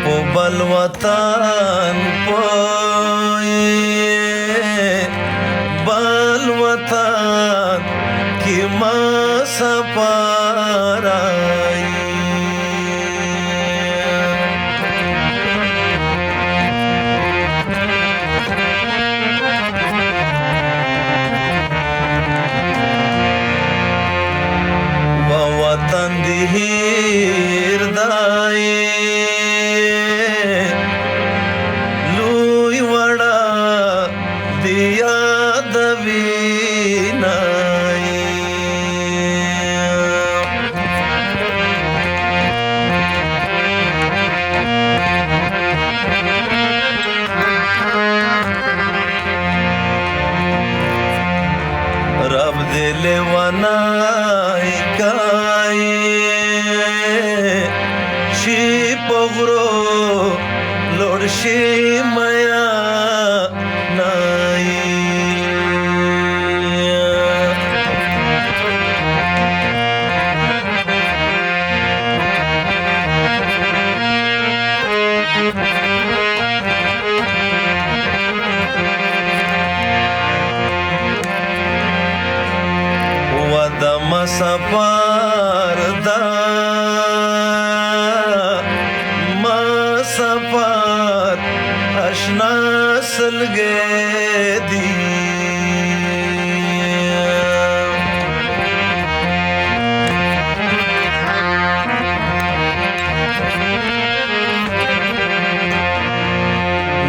په بل وطن بل وطن کې ما سپارای وطن دی هیر دای لوی وړا دی یاد وینای رب دل ونای کای شي پغرو لوړ شي میا نای ودم سفر دا ما سفر اشنا سلګې دی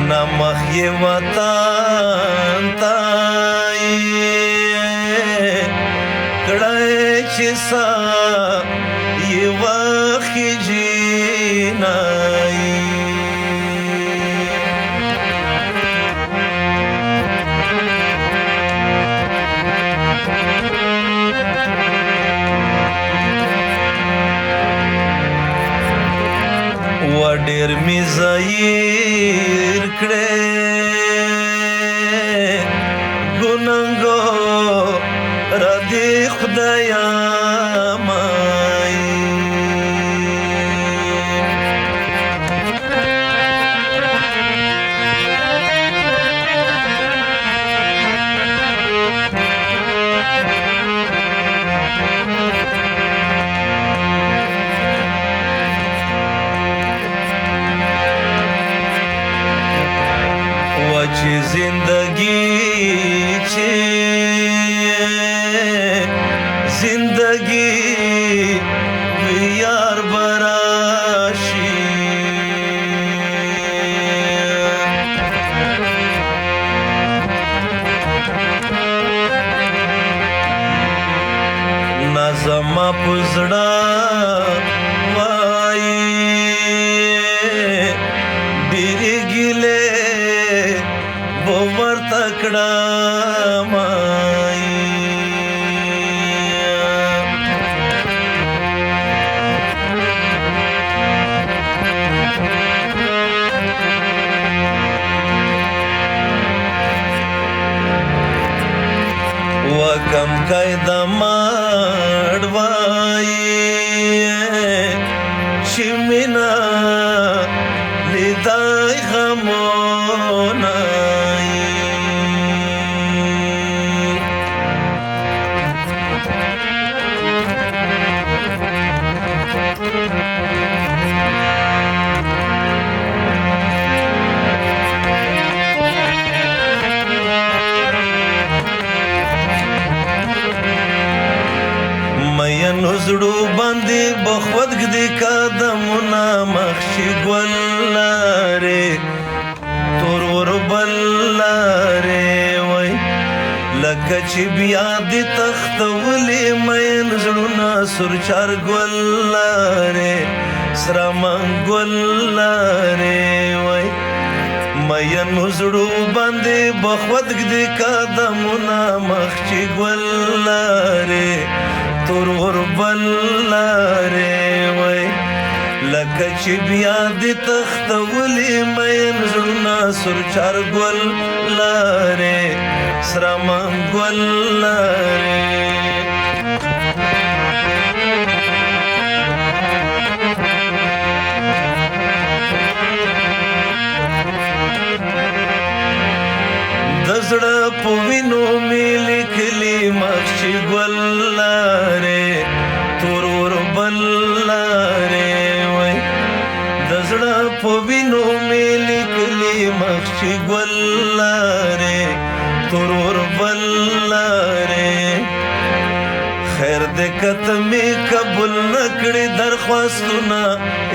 نمخ یې وطن تای کړای چې سا یې واخی جینای وډیر می زایر کړه ګننګو را دې خدایا مای چې زندگی چې زندگی یار براشي نظم پزړه وای ډېرې ګیلې بوور تکړه مای وکم قاعده مړوای چې مینا لیدای غمونه نزړو باندې بخوت گدي قدمونه مخشي ګلاره تور ور بلاره وای لکه چې بیا دې تختولې مې نزړونه سرچار ګلاره سرمن ګلاره وای مې نزړو باندې بخوت گدي قدمونه مخشي ګلاره تور ور بلاره وای لکه چې بیا دې تختولې مین زړونه سرچار ګل لاره سرمن ګل لاره بل لارې وای د زړه په وینو مې لیکلي مخ چې ګل لارې ترور بل لارې خیر دې کته مې قبول نه کړې درخواستونه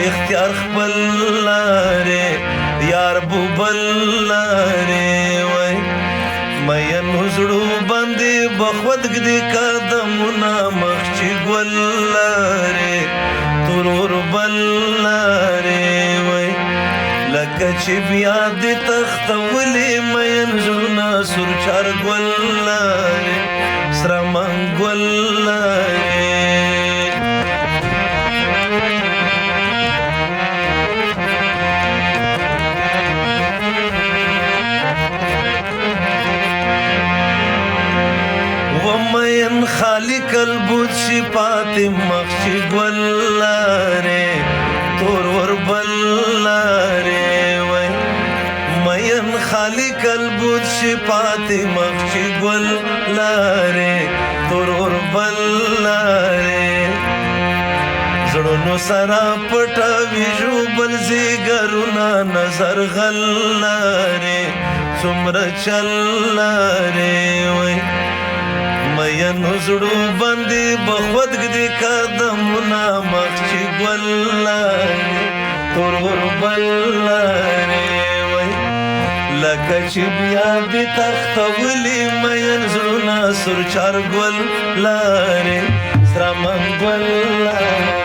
اختیار خپل لارې یار بو بل لارې وای مینو زړو باندې بخود ږدي قدمونه مخ چې ګل لارې ترور بل لارې وای لکه چې بیا دې تختولې مین زړونه سور چار ګل لارې سره منګل لارې ومین خالق البوت شي پاتې مخ چې ګل لارې ترور بل لارې وای مین خالق البوت شي پاتې مخ چې ګل لارې ترور بل لارې زړونو سره پټوي ژوبل زیګرونه نظر غل لارې څومره چل لارې وای مینو زړو باندې بخود ږدي قدمونه مخ چې ګل لارې ترور بل لارې وای لکه چې بیا دې تختولې مین زړونه سور چار ګل لارې سره منګل لارې